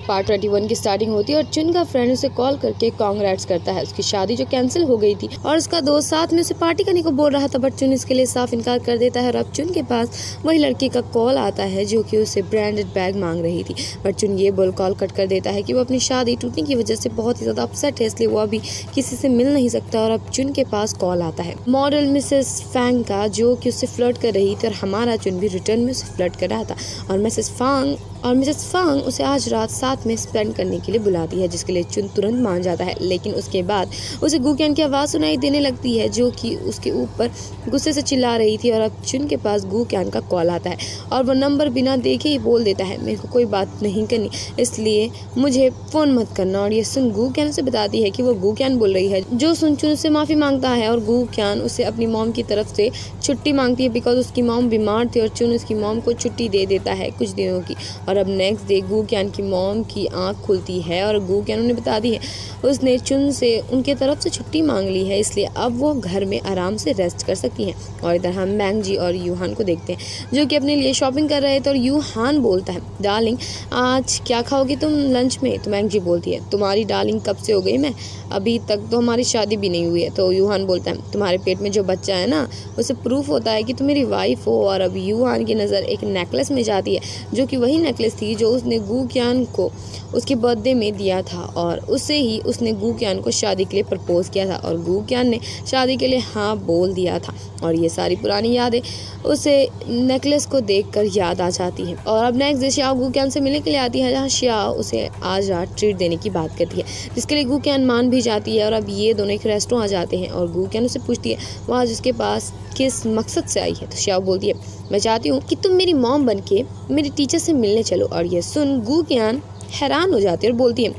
Part 21 की starting होती है और चुन का फ्रेंड उसे कॉल करके कांग्रेट्स करता है। उसकी शादी जो कैंसिल हो गई थी और उसका दोस्त साथ में उसे पार्टी करने को बोल रहा था, बट चुन इसके लिए साफ इनकार कर देता है। और अब चुन के पास वही लड़की का कॉल आता है जो कि उसे ब्रांडेड बैग मांग रही थी, बट चुन ये बोल कॉल कट कर देता है कि वो अपनी शादी टूटने की वजह से बहुत ही ज्यादा अपसेट है, इसलिए वो अभी किसी से मिल नहीं सकता। और अब चुन के पास कॉल आता है मॉडल मिसेस फैंग का, जो कि उससे फ्लर्ट कर रही थी और हमारा चुन भी रिटर्न में उसे फ्लर्ट कर रहा था। और मिसेस फांग उसे आज रात साथ में स्पेंड करने के लिए बुलाती है, जिसके लिए चुन तुरंत मान जाता है। लेकिन उसके बाद उसे गुक्यान की आवाज़ सुनाई देने लगती है जो कि उसके ऊपर गुस्से से चिल्ला रही थी। और अब चुन के पास गुक्यान का कॉल आता है और वो नंबर बिना देखे ही बोल देता है, मेरे को कोई बात नहीं करनी, इसलिए मुझे फ़ोन मत करना। और ये सुन गुक्यान से बताती है कि वो गुक्यान बोल रही है, जो सुन चुन से माफ़ी मांगता है और गुक्यान उसे अपनी मॉम की तरफ से छुट्टी मांगती है बिकॉज उसकी मॉम बीमार थी और चुन उसकी मॉम को छुट्टी दे देता है कुछ दिनों की। और अब नेक्स्ट डे गुक्यान की मॉम की आंख खुलती है और गुक्यान उन्हें बताती है उसने चुन से उनके तरफ से छुट्टी मांग ली है, इसलिए अब वो घर में आराम से रेस्ट कर सकती हैं। और इधर हम मैंगजी और यूहान को देखते हैं जो कि अपने लिए शॉपिंग कर रहे थे। और यूहान बोलता है, डार्लिंग आज क्या खाओगी तुम लंच में? तो मैंगजी बोलती है, तुम्हारी डार्लिंग कब से हो गई मैं, अभी तक तो हमारी शादी भी नहीं हुई है। तो यूहान बोलता है, तुम्हारे पेट में जो बच्चा है ना, उससे प्रूफ होता है कि तुम मेरी वाइफ हो। और अब यूहान की नज़र एक नेकलेस में जाती है जो कि वही नेकलेस थी जो उसने गुक्यान को उसके बर्थडे में दिया था, और उससे ही उसने गुक्यान को शादी के लिए प्रपोज किया था और गुक्यान ने शादी के लिए हाँ बोल दिया था। और ये सारी पुरानी यादें उसे नेकलेस को देखकर याद आ जाती है। और अब नेक्स्ट डे श्याओ गुक्यान से मिलने के लिए आती है, जहाँ श्याओ उसे आज रात ट्रीट देने की बात करती है, जिसके लिए गुक्यान मान भी जाती है। और अब ये दोनों एक रेस्टोरेंट आ जाते हैं और गुक्यान उसे पूछती है वो आज उसके पास किस मकसद से आई है। तो श्याओ बोलती है, मैं चाहती हूँ कि तुम मेरी मॉम बन के मेरी टीचर से मिलने चलो। और ये सुन गुक्यान हैरान हो जाती है और बोलती है,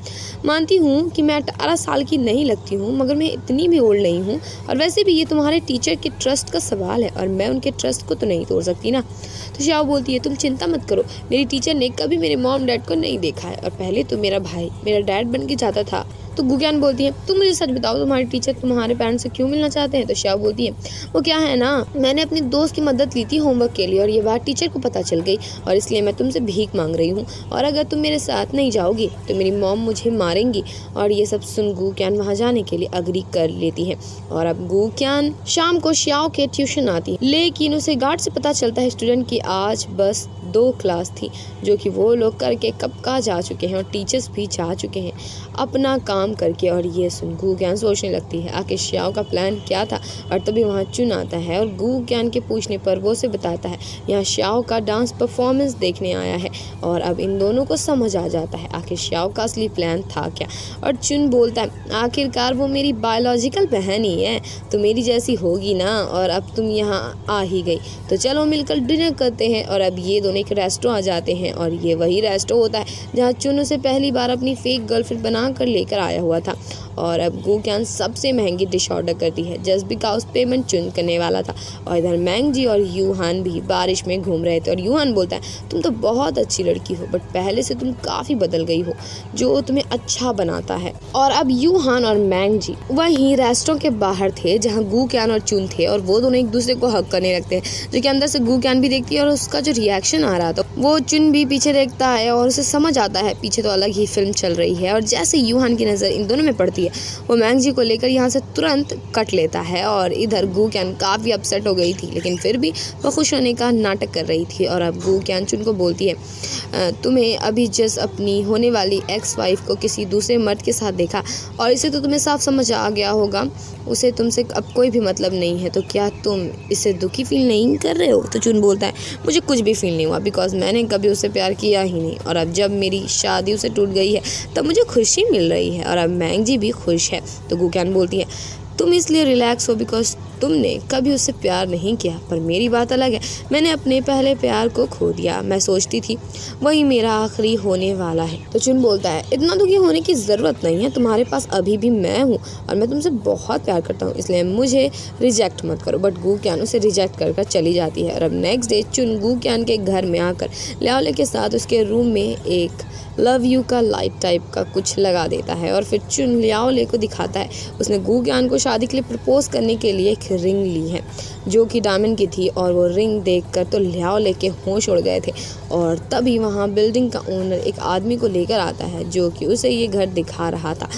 मानती हूँ कि मैं 18 साल की नहीं लगती हूँ, मगर मैं इतनी भी ओल्ड नहीं हूँ, और वैसे भी ये तुम्हारे टीचर के ट्रस्ट का सवाल है और मैं उनके ट्रस्ट को तो नहीं तोड़ सकती ना। तो श्याओ बोलती है, तुम चिंता मत करो, मेरी टीचर ने कभी मेरे मॉम डैड को नहीं देखा है और पहले तो मेरा भाई मेरा डैड बन के जाता था। तो गुक्यान बोलती है, तुम मुझे सच बताओ, तुम्हारे टीचर तुम्हारे पेरेंट्स से क्यों मिलना चाहते हैं? तो श्याओ बोलती है, वो क्या है ना, मैंने अपनी दोस्त की मदद ली थी होमवर्क के लिए और ये बात टीचर को पता चल गई और इसलिए मैं तुमसे भीख मांग रही हूँ, और अगर तुम मेरे साथ नहीं जाओगी तो मेरी मॉम मुझे मारेंगी। और ये सब सुन गुक्यान वहाँ जाने के लिए अग्री कर लेती है। और अब गुक्यान शाम को श्याओ के ट्यूशन आती है, लेकिन उसे गार्ड से पता चलता है स्टूडेंट की आज बस 2 क्लास थी जो कि वो लोग करके कब का जा चुके हैं और टीचर्स भी जा चुके हैं अपना काम करके। और ये सुन गुक्यान सोचने लगती है आखिर श्याओ का प्लान क्या था। और तभी वहाँ चुन आता है और गुक्यान के पूछने पर वो उसे बताता है यहाँ श्याओ का डांस परफॉर्मेंस देखने आया है। और अब इन दोनों को समझ आ जाता है आखिर श्याओ का असली प्लान था क्या। और चुन बोलता है, आखिरकार वो मेरी बायोलॉजिकल बहन ही है, तो मेरी जैसी होगी ना, और अब तुम यहाँ आ ही गई तो चलो मिलकर डिनर करते हैं। और अब ये दोनों एक रेस्टोरेंट आ जाते हैं और ये वही रेस्टोरेंट होता है जहाँ चुन उसे पहली बार अपनी फेक गर्लफ्रेंड बना कर लेकर आया हुआ था। और अब गुक्यान सबसे महंगी डिश ऑर्डर करती है जस्ट बिकॉज पेमेंट चुन करने वाला था। और इधर मैंगजी और यूहान भी बारिश में घूम रहे थे और यूहान बोलता है, तुम तो बहुत अच्छी लड़की हो, बट पहले से तुम काफ़ी बदल गई हो जो तुम्हें अच्छा बनाता है। और अब यूहान और मैंगजी वहीं रेस्टोरेंट के बाहर थे जहाँ गुक्यान और चुन थे और वो दोनों एक दूसरे को हक करने लगते हैं, जो कि अंदर से गुक्यान भी देखती है और उसका जो रिएक्शन आ रहा था वो चुन भी पीछे देखता है और उसे समझ आता है पीछे तो अलग ही फिल्म चल रही है। और जैसे यूहान की नज़र इन दोनों में पड़ती है वो मैंगजी को लेकर यहाँ से तुरंत कट लेता है। और इधर गुक्यान काफ़ी अपसेट हो गई थी, लेकिन फिर भी वो खुश होने का नाटक कर रही थी। और अब गुक्यान चुन को बोलती है, तुम्हें अभी जस्ट अपनी होने वाली एक्स वाइफ को किसी दूसरे मर्द के साथ देखा और इसे तो तुम्हें साफ समझ आ गया होगा उसे तुमसे अब कोई भी मतलब नहीं है, तो क्या तुम इससे दुखी फील नहीं कर रहे हो? तो चुन बोलता है, मुझे कुछ भी फील नहीं हुआ बिकॉज मैंने कभी उससे प्यार किया ही नहीं, और अब जब मेरी शादी उससे टूट गई है तब मुझे खुशी मिल रही है और अब मैंगजी भी खुश है। तो गुक्यान बोलती है, तुम इसलिए रिलैक्स हो बिकॉज तुमने कभी उससे प्यार नहीं किया, पर मेरी बात अलग है, मैंने अपने पहले प्यार को खो दिया, मैं सोचती थी वही मेरा आखिरी होने वाला है। तो चुन बोलता है, इतना दुखी होने की ज़रूरत नहीं है, तुम्हारे पास अभी भी मैं हूँ और मैं तुमसे बहुत प्यार करता हूँ, इसलिए मुझे रिजेक्ट मत करो। बट गुक्यान उसे रिजेक्ट कर चली जाती है। और अब नेक्स्ट डे चुन गुक्यान के घर में आकर ल्याओले के साथ उसके रूम में एक लव यू का लाइट टाइप का कुछ लगा देता है और फिर चुन ल्याओले को दिखाता है उसने गुक्यान को शादी के लिए प्रपोज करने के लिए एक रिंग ली है। जो कि डायमंड की थी, और वो रिंग देखकर तो लियाओ लेके होश उड़ गए थे। और तभी वहाँ बिल्डिंग का ओनर एक आदमी को लेकर आता है जो कि उसे ये घर दिखा रहा था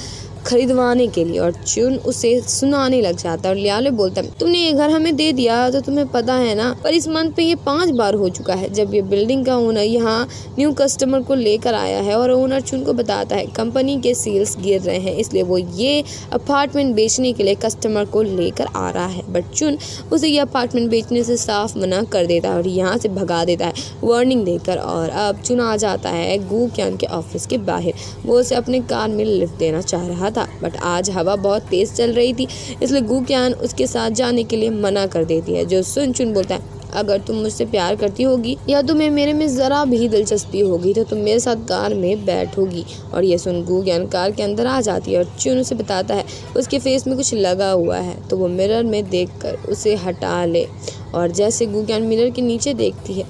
खरीदवाने के लिए, और चुन उसे सुनाने लग जाता है। और लियाओ बोलता है, तुमने ये घर हमें दे दिया तो तुम्हें पता है ना, पर इस मंथ पे ये 5 बार हो चुका है जब ये बिल्डिंग का ओनर यहाँ न्यू कस्टमर को लेकर आया है। और ओनर चुन को बताता है कंपनी के सेल्स गिर रहे हैं, इसलिए वो ये अपार्टमेंट बेचने के लिए कस्टमर को लेकर आ रहा है। बट चुन उसे ये अपार्टमेंट बेचने से साफ मना कर देता है और यहाँ से भगा देता है वार्निंग देकर। और अब चुन आ जाता है गू क्यान के ऑफिस के बाहर। वो उसे अपने कार में लिफ्ट देना चाह रहा था, बट आज हवा बहुत तेज चल रही थी, इसलिए गू क्यान उसके साथ जाने के लिए मना कर देती है। जो सुन चुन बोलता है, अगर तुम मुझसे प्यार करती होगी या तुम्हें मेरे में ज़रा भी दिलचस्पी होगी तो तुम मेरे साथ कार में बैठोगी। और ये सुन गू क्यान कार के अंदर आ जाती है और चुन उसे बताता है उसके फेस में कुछ लगा हुआ है, तो वो मिरर में देखकर उसे हटा ले। और जैसे गू क्यान मिरर के नीचे देखती है,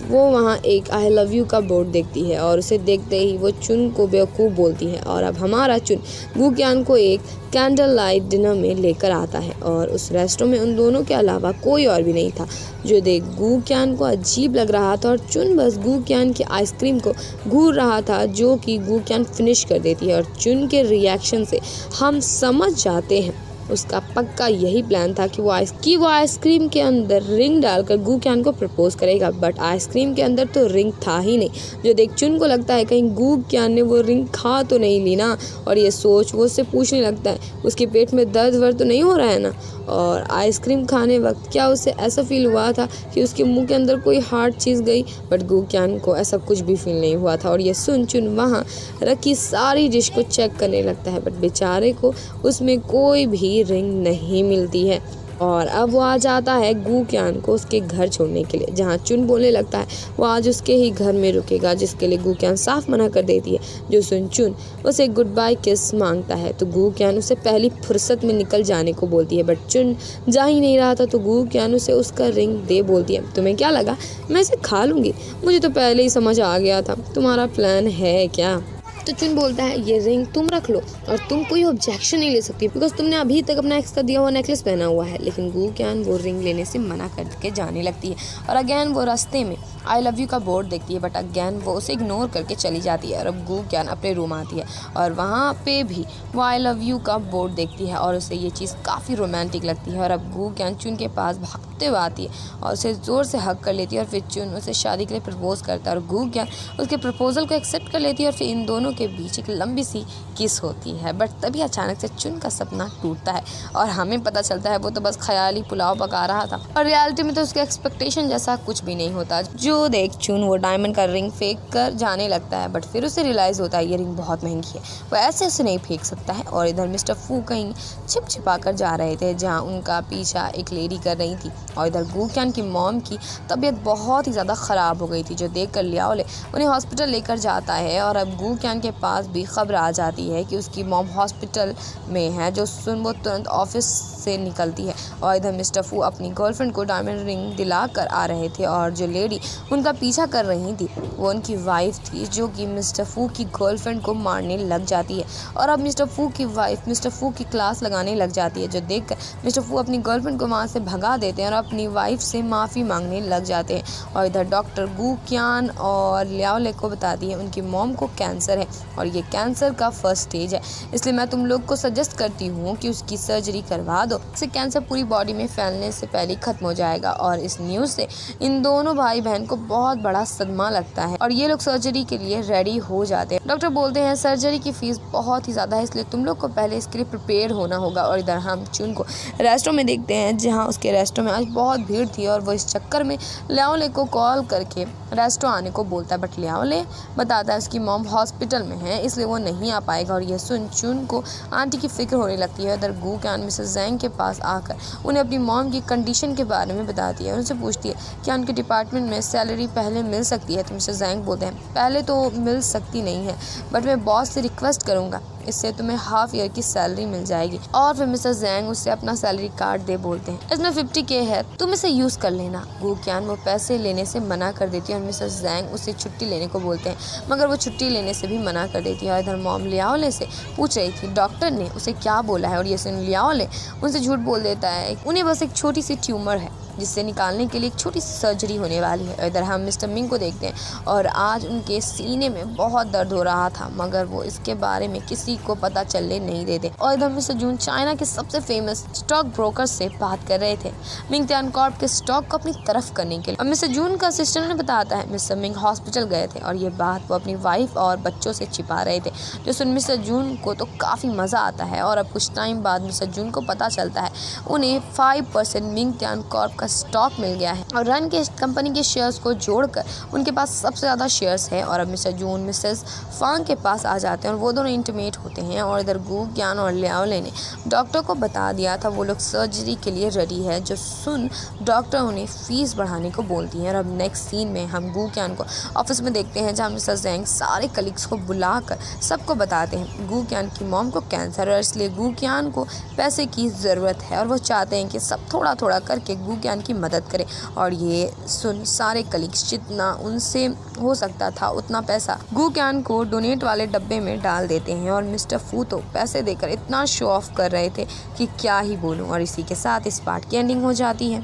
वो वहाँ एक आई लव यू का बोर्ड देखती है और उसे देखते ही वो चुन को बेवकूफ़ बोलती है। और अब हमारा चुन गू क्यान को एक कैंडल लाइट डिनर में लेकर आता है, और उस रेस्टोरेंट में उन दोनों के अलावा कोई और भी नहीं था, जो देख गू क्यान को अजीब लग रहा था। और चुन बस गू क्यान की आइसक्रीम को घूर रहा था, जो कि गू क्यान फिनिश कर देती है। और चुन के रिएक्शन से हम समझ जाते हैं उसका पक्का यही प्लान था कि वो आइसक्रीम के अंदर रिंग डालकर गू क्यान को प्रपोज करेगा। बट आइसक्रीम के अंदर तो रिंग था ही नहीं, जो देख चुन को लगता है कहीं गू क्यान ने वो रिंग खा तो नहीं ली ना। और ये सोच वो उससे पूछने लगता है उसके पेट में दर्द वर्द तो नहीं हो रहा है ना। और आइसक्रीम खाने वक्त क्या उसे ऐसा फील हुआ था कि उसके मुंह के अंदर कोई हार्ड चीज़ गई, बट गू क्यान को ऐसा कुछ भी फील नहीं हुआ था। और ये सुन चुन वहाँ रखी सारी डिश को चेक करने लगता है, बट बेचारे को उसमें कोई भी रिंग नहीं मिलती है। और अब वो आ जाता है गू क्यान को उसके घर छोड़ने के लिए, जहाँ चुन बोलने लगता है वो आज उसके ही घर में रुकेगा, जिसके लिए गू क्यान साफ मना कर देती है। जो सुन चुन उसे गुड बाय किस मांगता है, तो गू क्यान उसे पहली फुर्सत में निकल जाने को बोलती है, बट चुन जा ही नहीं रहा था, तो गू क्यान उसे उसका रिंग दे बोलती है, तुम्हें क्या लगा मैं इसे खा लूँगी, मुझे तो पहले ही समझ आ गया था, तुम्हारा प्लान है क्या। तो चुन बोलता है ये रिंग तुम रख लो और तुम कोई ऑब्जेक्शन नहीं ले सकती बिकॉज तुमने अभी तक अपना एक्स का दिया हुआ नेकलेस पहना हुआ है। लेकिन गू क्यान वो रिंग लेने से मना करके जाने लगती है और अगेन वो रास्ते में आई लव यू का बोर्ड देखती है, बट अगेन वो उसे इग्नोर करके चली जाती है। और अब गू क्यान अपने रूम आती है और वहाँ पे भी वो आई लव यू का बोर्ड देखती है और उसे ये चीज़ काफ़ी रोमांटिक लगती है। और अब गू क्यान चुन के पास भागते हुए आती है और उसे ज़ोर से हग कर लेती है और फिर चुन उसे शादी के लिए प्रपोज करता है और गू क्यान उसके प्रपोजल को एक्सेप्ट कर लेती है और फिर इन दोनों के बीच एक लंबी सी किस होती है। बट तभी अचानक से चुन का सपना टूटता है और हमें पता चलता है वो तो बस ख्याली पुलाव पका रहा था और रियलिटी में तो उसके एक्सपेक्टेशन जैसा कुछ भी नहीं होता। जो देख चुन वो डायमंड का रिंग फेंक कर जाने लगता है, बट फिर उसे रियलाइज़ होता है ये रिंग बहुत महंगी है, वो ऐसे ऐसे नहीं फेंक सकता है। और इधर मिस्टर फू कहीं छिपा कर जा रहे थे जहाँ उनका पीछा एक लेडी कर रही थी और इधर गू क्यान की मॉम की तबीयत बहुत ही ज़्यादा ख़राब हो गई थी, जो देख कर लियाओ ले उन्हें हॉस्पिटल लेकर जाता है। और अब गू क्यान के पास भी खबर आ जाती है कि उसकी मॉम हॉस्पिटल में है, जो सुन वो तुरंत ऑफिस से निकलती है और इधर मिस्टर फू अपनी गर्लफ्रेंड को डायमंड रिंग दिला कर आ रहे थे और जो लेडी उनका पीछा कर रही थी वो उनकी वाइफ थी, जो कि मिस्टर फू की गर्लफ्रेंड को मारने लग जाती है। और अब मिस्टर फू की वाइफ मिस्टर फू की क्लास लगाने लग जाती है, जो देखकर मिस्टर फू अपनी गर्लफ्रेंड को वहाँ से भगा देते हैं और अपनी वाइफ से माफ़ी मांगने लग जाते हैं। और इधर डॉक्टर गू क्यान और लियाओ ले को बताती है उनकी मॉम को कैंसर है और ये कैंसर का फर्स्ट स्टेज है, इसलिए मैं तुम लोग को सजेस्ट करती हूँ कि उसकी सर्जरी करवा दो, इससे कैंसर पूरी बॉडी में फैलने से पहले खत्म हो जाएगा। और इस न्यूज़ से इन दोनों भाई बहन को बहुत बड़ा सदमा लगता है और ये लोग सर्जरी के लिए रेडी हो जाते हैं। डॉक्टर बोलते हैं सर्जरी की फीस बहुत ही ज़्यादा है, इसलिए तुम लोग को पहले इसके लिए प्रिपेयर होना होगा। और इधर हम चुन को रेस्टोरेंट में देखते हैं, जहाँ उसके रेस्टोरेंट में आज बहुत भीड़ थी और वो इस चक्कर में लियाओ ले को कॉल करके रेस्टोरेंट आने को बोलता है, बट लियाओ ले बताता है उसकी मॉम हॉस्पिटल में है इसलिए वो नहीं आ पाएगा। और ये सुन चुन को आंटी की फिक्र होने लगती है। इधर गू क्यान मिसेस जैंग के पास आकर उन्हें अपनी मॉम की कंडीशन के बारे में बताती है, उनसे पूछती है क्या उनके डिपार्टमेंट में सैलरी पहले मिल सकती है। तो मिसेस जैंग बोलते हैं पहले तो मिल सकती नहीं है, बट मैं बॉस से रिक्वेस्ट करूँगा इससे तुम्हें हाफ ईयर की सैलरी मिल जाएगी। और फिर मिस्टर जैंग उससे अपना सैलरी कार्ड दे बोलते हैं इसमें 50K है, तुम इसे यूज कर लेना। गू क्यान वो पैसे लेने से मना कर देती है और मिस्टर जैंग उससे छुट्टी लेने को बोलते हैं, मगर वो छुट्टी लेने से भी मना कर देती है। और इधर मॉम लियाओले से पूछ रही थी डॉक्टर ने उसे क्या बोला है, और ये सुन लियाओले उनसे झूठ बोल देता है उन्हें बस एक छोटी सी ट्यूमर है जिससे निकालने के लिए एक छोटी सी सर्जरी होने वाली है। इधर हम मिस्टर मिंग को देखते हैं और आज उनके सीने में बहुत दर्द हो रहा था, मगर वो इसके बारे में किसी को पता चलने नहीं देते। और इधर मिस्टर जून चाइना के सबसे फेमस स्टॉक ब्रोकर से बात कर रहे थे मिंग त्यान कॉर्प के स्टॉक को अपनी तरफ करने के लिए। और मिस्टर जून का असिस्टेंट ने बताता है मिस्टर मिंग हॉस्पिटल गए थे और ये बात वो अपनी वाइफ और बच्चों से छिपा रहे थे, जो सुन मिस्टर जून को तो काफ़ी मज़ा आता है। और अब कुछ टाइम बाद मिस्टर जून को पता चलता है उन्हें 5% मिंग त्यान कॉर्प का स्टॉक मिल गया है और रन के कंपनी के शेयर्स को जोड़कर उनके पास सबसे ज़्यादा शेयर्स है। और अब मिस्टर जून मिसेस फांग के पास आ जाते हैं और वो दोनों इंटीमेट होते हैं। और इधर गू क्यान और लियाओले ने डॉक्टर को बता दिया था वो लोग सर्जरी के लिए रेडी है, जो सुन डॉक्टर उन्हें फीस बढ़ाने को बोलती है। और अब नेक्स्ट सीन में हम गू क्यान को ऑफिस में देखते हैं जहाँ मिस्टर जैंग सारे कलीग्स को बुलाकर सबको बताते हैं गू क्यान की मॉम को कैंसर है, इसलिए गू क्यान को पैसे की ज़रूरत है और वो चाहते हैं कि सब थोड़ा थोड़ा करके गू क्यान की मदद करें। और ये सुन सारे कलीग्स जितना उनसे हो सकता था उतना पैसा गू क्यान को डोनेट वाले डब्बे में डाल देते हैं। और मिस्टर फू तो पैसे देकर इतना शो ऑफ कर रहे थे कि क्या ही बोलूं। और इसी के साथ इस पार्ट की एंडिंग हो जाती है।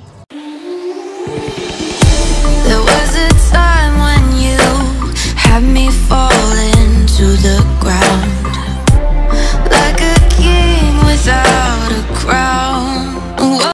There was a time when you had me falling to the ground.